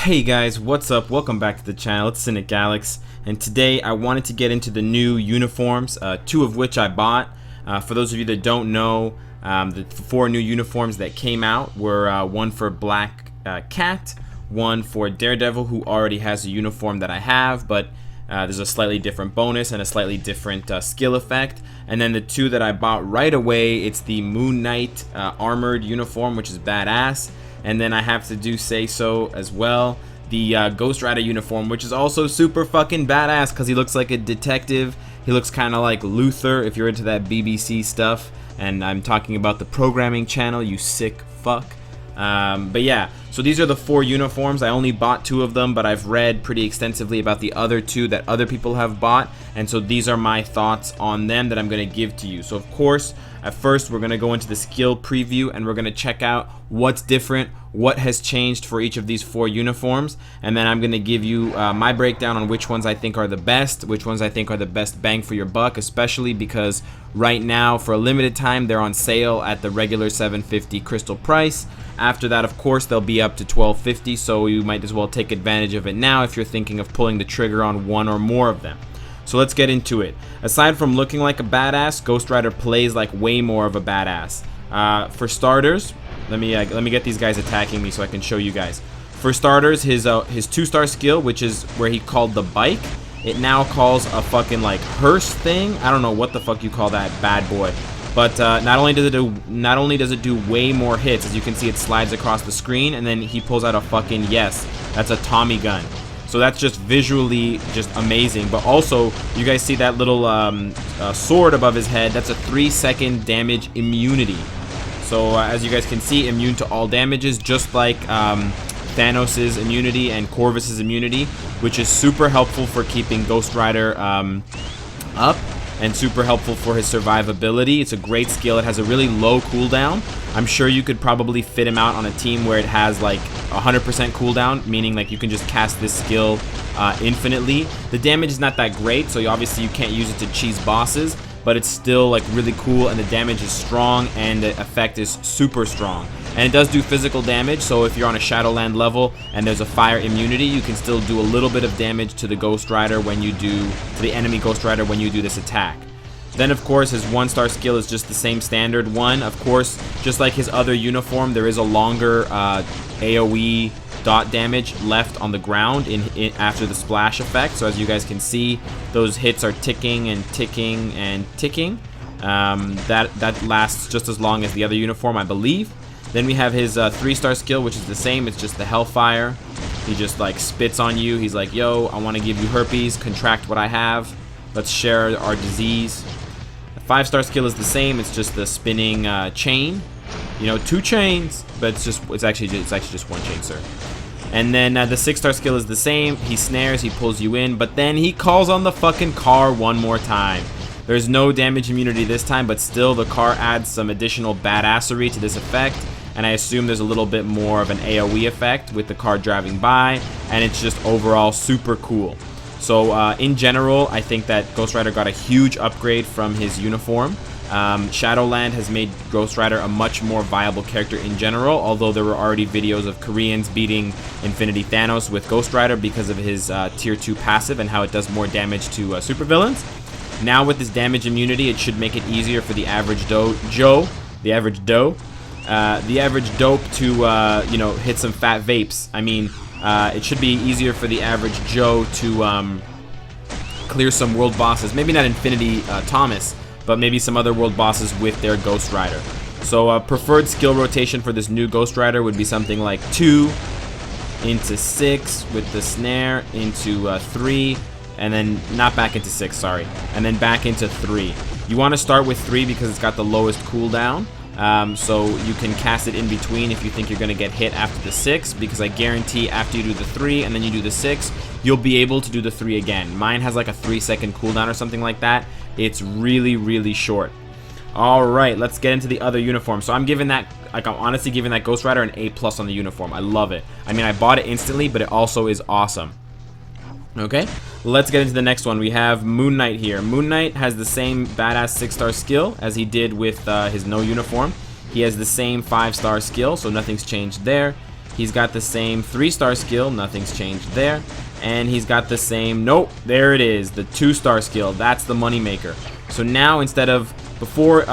Hey guys, what's up? Welcome back to the channel. It's Cynicalex, and today I wanted to get into the new uniforms, two of which I bought. For those of you that don't know, the four new uniforms that came out were one for Black Cat, one for Daredevil, who already has a uniform that I have, but there's a slightly different bonus and a slightly different skill effect. And then the two that I bought right away, it's the Moon Knight armored uniform, which is badass. And then I have to say so as well, the Ghost Rider uniform, which is also super fucking badass because he looks like a detective. He looks kind of like Luther if you're into that BBC stuff. And I'm talking about the programming channel, you sick fuck. But yeah, so these are the four uniforms. I only bought two of them, but I've read pretty extensively about the other two that other people have bought, and so these are my thoughts on them that I'm going to give to you. So of course, at first we're going to go into the skill preview and we're going to check out what's different, what has changed for each of these four uniforms, and then I'm going to give you my breakdown on which ones I think are the best, which ones I think are the best bang for your buck, especially because right now for a limited time they're on sale at the regular $750 crystal price. After that, of course, they'll be up to $1250, so you might as well take advantage of it now if you're thinking of pulling the trigger on one or more of them. So let's get into it. Aside from looking like a badass, Ghost Rider plays like way more of a badass. For starters, let me get these guys attacking me so I can show you guys. For starters, his 2-star skill, which is where he called the bike, it now calls a fucking like hearse thing. I don't know what the fuck you call that bad boy. But not only does it do way more hits, as you can see, it slides across the screen, and then he pulls out a fucking, yes, that's a Tommy gun. So that's just visually just amazing. But also, you guys see that little sword above his head? That's a 3-second damage immunity. So as you guys can see, immune to all damages, just like Thanos' immunity and Corvus' immunity, which is super helpful for keeping Ghost Rider up, and super helpful for his survivability. It's a great skill. It has a really low cooldown. I'm sure you could probably fit him out on a team where it has like 100% cooldown, meaning like you can just cast this skill infinitely. The damage is not that great, so obviously you can't use it to cheese bosses, but it's still like really cool, and the damage is strong and the effect is super strong. And it does do physical damage, so if you're on a Shadowland level and there's a fire immunity, you can still do a little bit of damage to the Ghost Rider when you do, to the enemy Ghost Rider when you do this attack. Then of course his 1-star skill is just the same standard one. Of course, just like his other uniform, there is a longer AoE dot damage left on the ground after the splash effect. So as you guys can see, those hits are ticking and ticking and ticking. That lasts just as long as the other uniform, I believe. Then we have his 3-star skill, which is the same. It's just the Hellfire. He just like spits on you. He's like, yo, I want to give you herpes, contract what I have. Let's share our disease. The 5-star skill is the same. It's just the spinning chain. You know, 2 chains, but it's actually just 1 chain, sir. And then the 6-star skill is the same. He snares, he pulls you in, but then he calls on the fucking car one more time. There's no damage immunity this time, but still the car adds some additional badassery to this effect, and I assume there's a little bit more of an AoE effect with the car driving by, and it's just overall super cool. So in general, I think that Ghost Rider got a huge upgrade from his uniform. Shadowland has made Ghost Rider a much more viable character in general, although there were already videos of Koreans beating Infinity Thanos with Ghost Rider because of his tier 2 passive and how it does more damage to supervillains. Now with this damage immunity, it should make it easier for the average dope to you know, hit some fat vapes. I mean, it should be easier for the average Joe to clear some world bosses. Maybe not Infinity Thomas, but maybe some other world bosses with their Ghost Rider. So preferred skill rotation for this new Ghost Rider would be something like 2 into 6 with the snare, into 3, and then not back into 6, sorry, and then back into 3. You want to start with 3 because it's got the lowest cooldown, so you can cast it in between if you think you're going to get hit after the 6, because I guarantee after you do the 3 and then you do the 6, you'll be able to do the 3 again. Mine has like a 3-second cooldown or something like that. It's really, really short. Alright, let's get into the other uniform. So I'm giving that, like, I'm honestly giving that Ghost Rider an A+ on the uniform. I love it. I mean, I bought it instantly, but it also is awesome. Okay, let's get into the next one. We have Moon Knight here. Moon Knight has the same badass 6-star skill as he did with his no uniform. He has the same 5-star skill, so nothing's changed there. He's got the same 3-star skill, nothing's changed there. And he's got the same, nope, there it is, the 2-star skill. That's the moneymaker. So now instead of, before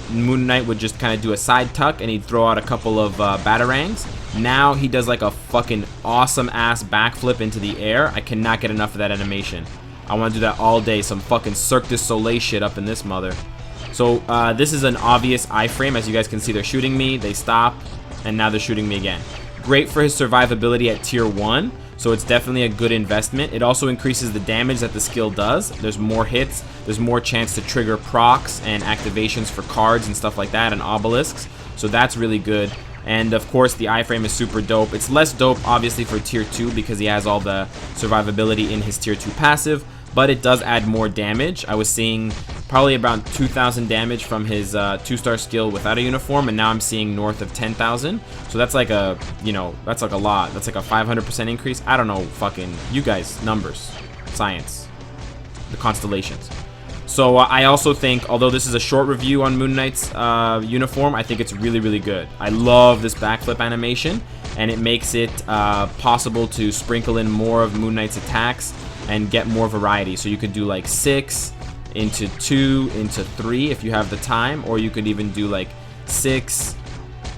Moon Knight would just kind of do a side tuck and he'd throw out a couple of batarangs. Now he does like a fucking awesome ass backflip into the air. I cannot get enough of that animation. I want to do that all day, some fucking Cirque du Soleil shit up in this mother. So this is an obvious iframe. As you guys can see, they're shooting me, they stop, and now they're shooting me again. Great for his survivability at tier 1, so it's definitely a good investment. It also increases the damage that the skill does. There's more hits, there's more chance to trigger procs and activations for cards and stuff like that, and obelisks, so that's really good. And of course the iframe is super dope. It's less dope obviously for tier 2 because he has all the survivability in his tier 2 passive, but it does add more damage. I was seeing probably about 2,000 damage from his 2-star skill without a uniform, and now I'm seeing north of 10,000. So that's like a, you know, that's like a lot. That's like a 500% increase. I don't know, fucking, you guys, numbers, science, the constellations. So I also think, although this is a short review on Moon Knight's uniform, I think it's really, really good. I love this backflip animation, and it makes it possible to sprinkle in more of Moon Knight's attacks and get more variety. So you could do like 6 into 2 into 3 if you have the time, or you could even do like 6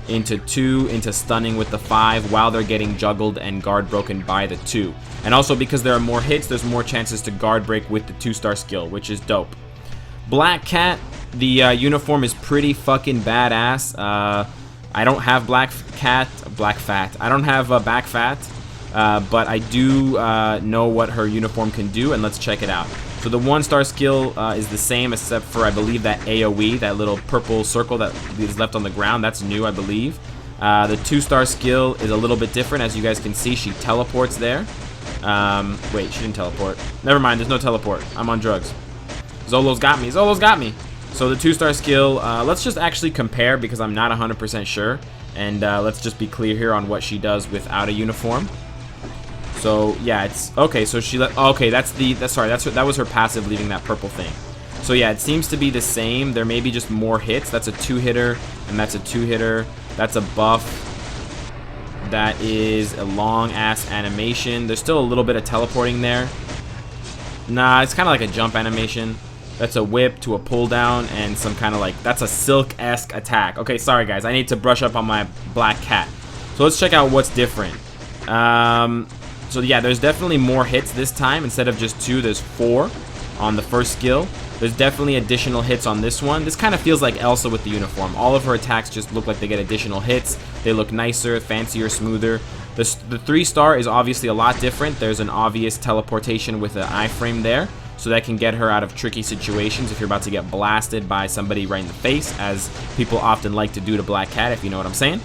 into 2 into stunning with the 5 while they're getting juggled and guard broken by the 2. And also because there are more hits, there's more chances to guard break with the 2-star skill, which is dope. Black Cat, the uniform is pretty fucking badass. I don't have Black Fat. I don't have Back Fat, but I do know what her uniform can do, and let's check it out. So the 1-star skill is the same, except for I believe that AoE, that little purple circle that is left on the ground. That's new, I believe. The 2-star skill is a little bit different. As you guys can see, she teleports there. Wait, she didn't teleport. Never mind, there's no teleport. I'm on drugs. Zolo's got me. Zolo's got me. So the 2-star skill, let's just actually compare because I'm not 100% sure. And let's just be clear here on what she does without a uniform. So yeah, it's okay. So she okay. That was her passive, leaving that purple thing. So yeah, it seems to be the same. There may be just more hits. That's a 2-hitter, and that's a 2-hitter. That's a buff. That is a long ass animation. There's still a little bit of teleporting there. Nah, it's kind of like a jump animation. That's a whip to a pull down and some kind of like, that's a Silk-esque attack. Okay, sorry guys, I need to brush up on my Black Cat. So let's check out what's different. So yeah, there's definitely more hits this time. Instead of just 2, there's 4 on the first skill. There's definitely additional hits on this one. This kind of feels like Elsa with the uniform. All of her attacks just look like they get additional hits. They look nicer, fancier, smoother. The 3-star is obviously a lot different. There's an obvious teleportation with an iframe there, so that can get her out of tricky situations if you're about to get blasted by somebody right in the face, as people often like to do to Black Cat, if you know what I'm saying.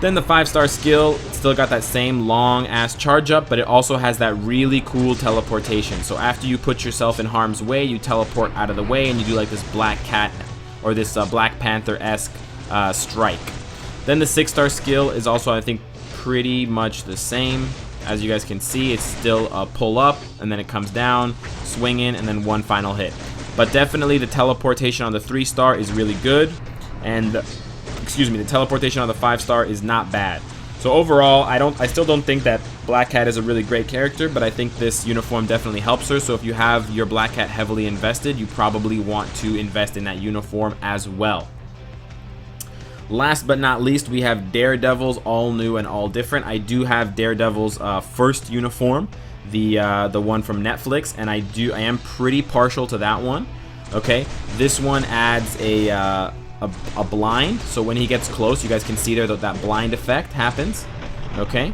Then the 5-star skill, still got that same long ass charge up, but it also has that really cool teleportation. So after you put yourself in harm's way, you teleport out of the way and you do like this Black Cat or this Black Panther-esque strike. Then the 6-star skill is also, I think, pretty much the same. As you guys can see, it's still a pull up and then it comes down, swing in, and then one final hit. But definitely the teleportation on the 3-star is really good, and the teleportation on the 5-star is not bad. So overall, I still don't think that Black Cat is a really great character, but I think this uniform definitely helps her. So if you have your Black Cat heavily invested, you probably want to invest in that uniform as well. Last but not least, we have Daredevil's all new and all different. I do have Daredevil's first uniform, the one from Netflix, and I am pretty partial to that one. Okay, this one adds a blind, so when he gets close, you guys can see there that blind effect happens. Okay,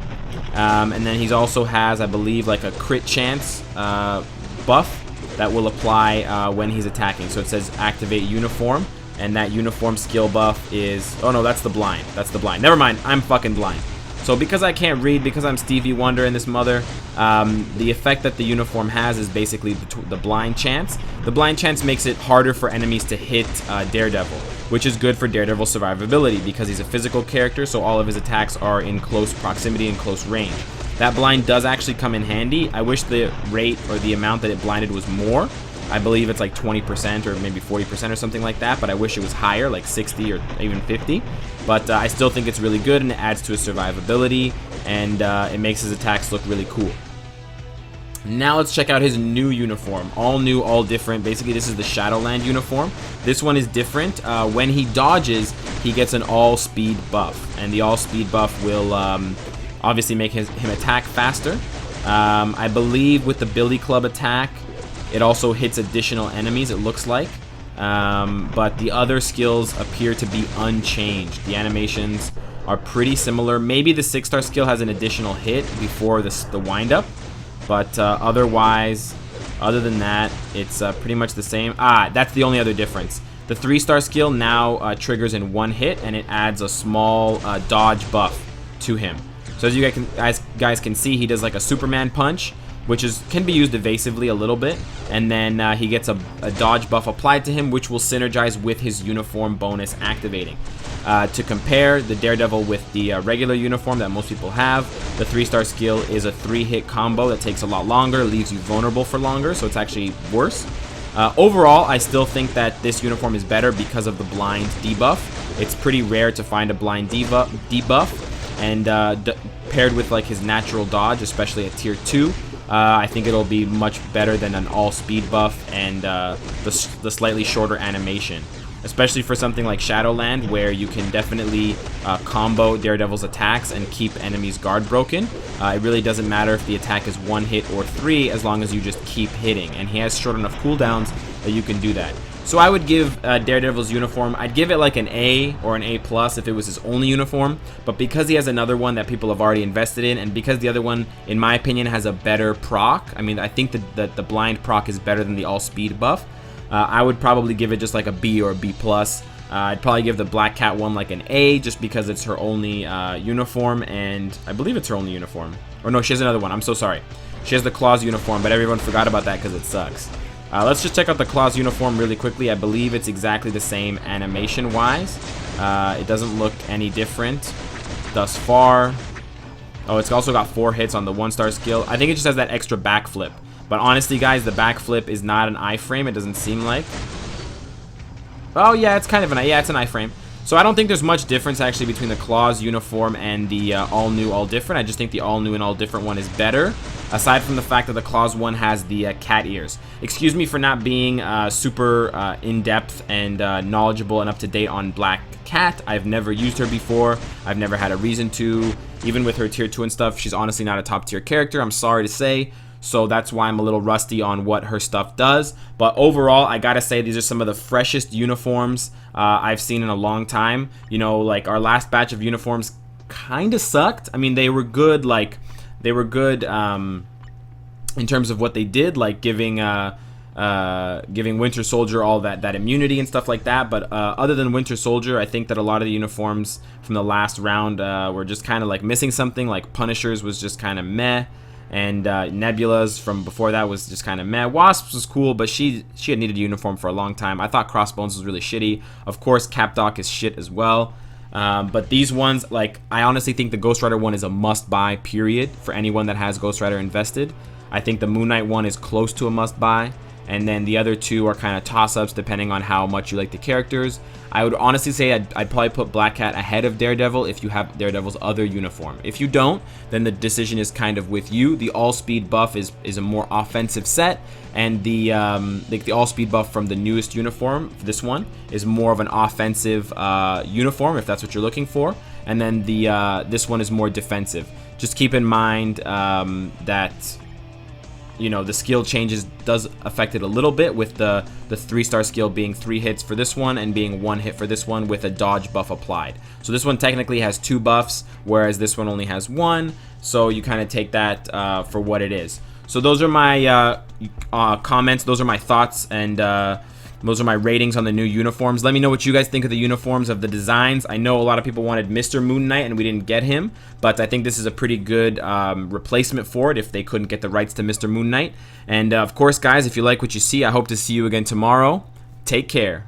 and then he also has, I believe, like a crit chance buff that will apply when he's attacking. So it says activate uniform. And that uniform skill buff is... Oh no, that's the blind. That's the blind. Never mind, I'm fucking blind. So because I can't read, because I'm Stevie Wonder in this mother, the effect that the uniform has is basically the blind chance. The blind chance makes it harder for enemies to hit Daredevil, which is good for Daredevil's survivability because he's a physical character, so all of his attacks are in close proximity and close range. That blind does actually come in handy. I wish the rate or the amount that it blinded was more. I believe it's like 20% or maybe 40% or something like that, but I wish it was higher, like 60 or even 50. But I still think it's really good, and it adds to his survivability, and it makes his attacks look really cool. Now let's check out his new uniform. All new, all different. Basically, this is the Shadowland uniform. This one is different. When he dodges, he gets an all-speed buff, and the all-speed buff will obviously make him attack faster. I believe with the Billy Club attack, it also hits additional enemies, it looks like. But the other skills appear to be unchanged. The animations are pretty similar. Maybe the 6-star skill has an additional hit before the wind-up. But otherwise, other than that, it's pretty much the same. That's the only other difference. The 3-star skill now triggers in one hit, and it adds a small dodge buff to him. So as you guys can see, he does like a Superman punch, which can be used evasively a little bit, and then he gets a dodge buff applied to him, which will synergize with his uniform bonus activating. To compare the Daredevil with the regular uniform that most people have, the 3-star skill is a 3-hit combo that takes a lot longer, leaves you vulnerable for longer, so it's actually worse. Overall, I still think that this uniform is better because of the blind debuff. It's pretty rare to find a blind debuff, and paired with like his natural dodge, especially at tier 2, I think it'll be much better than an all-speed buff and the slightly shorter animation. Especially for something like Shadowland, where you can definitely combo Daredevil's attacks and keep enemies' guard broken. It really doesn't matter if the attack is 1 hit or 3, as long as you just keep hitting. And he has short enough cooldowns that you can do that. So I would give Daredevil's uniform, I'd give it like an A or an A+ if it was his only uniform. But because he has another one that people have already invested in, and because the other one, in my opinion, has a better proc, I mean, I think that the blind proc is better than the all-speed buff. I would probably give it just like a B or a B+. I'd probably give the Black Cat one like an A, just because it's her only uniform, and I believe it's her only uniform. Or no, she has another one. I'm so sorry. She has the Claws uniform, but everyone forgot about that because it sucks. Let's just check out the Claws uniform really quickly. I believe it's exactly the same animation-wise. It doesn't look any different thus far. Oh, it's also got 4 hits on the 1-star skill. I think it just has that extra backflip. But honestly, guys, the backflip is not an iframe. It doesn't seem like. Oh, yeah, it's kind of an... Yeah, it's an iframe. So I don't think there's much difference, actually, between the Claws uniform and the all-new, all-different. I just think the all-new and all-different one is better, aside from the fact that the Claws one has the cat ears. Excuse me for not being super in-depth and knowledgeable and up-to-date on Black Cat. I've never used her before. I've never had a reason to. Even with her tier 2 and stuff, she's honestly not a top-tier character, I'm sorry to say. So that's why I'm a little rusty on what her stuff does. But overall, I gotta say, these are some of the freshest uniforms I've seen in a long time. You know, like our last batch of uniforms kind of sucked. I mean, they were good, like, they were good in terms of what they did, like giving Winter Soldier all that immunity and stuff like that. But other than Winter Soldier, I think that a lot of the uniforms from the last round were just kind of like missing something. Like Punisher's was just kind of meh. And Nebula's from before that was just kind of meh. Wasp's was cool, but she had needed a uniform for a long time. I thought Crossbones was really shitty. Of course, Capdoc is shit as well. But these ones, like, I honestly think the Ghost Rider one is a must-buy, period, for anyone that has Ghost Rider invested. I think the Moon Knight one is close to a must-buy. And then the other two are kind of toss-ups depending on how much you like the characters. I would honestly say I'd probably put Black Cat ahead of Daredevil if you have Daredevil's other uniform. If you don't, then the decision is kind of with you. The all-speed buff is a more offensive set, and the all-speed buff from the newest uniform, this one, is more of an offensive uniform if that's what you're looking for. And then this one is more defensive. Just keep in mind that, you know, the skill changes does affect it a little bit, with the 3-star skill being 3 hits for this one and being 1 hit for this one with a dodge buff applied. So this one technically has 2 buffs, whereas this one only has 1. So you kind of take that for what it is. So those are my comments. Those are my thoughts, and those are my ratings on the new uniforms. Let me know what you guys think of the uniforms, of the designs. I know a lot of people wanted Mr. Moon Knight and we didn't get him, but I think this is a pretty good replacement for it if they couldn't get the rights to Mr. Moon Knight. And of course, guys, if you like what you see, I hope to see you again tomorrow. Take care.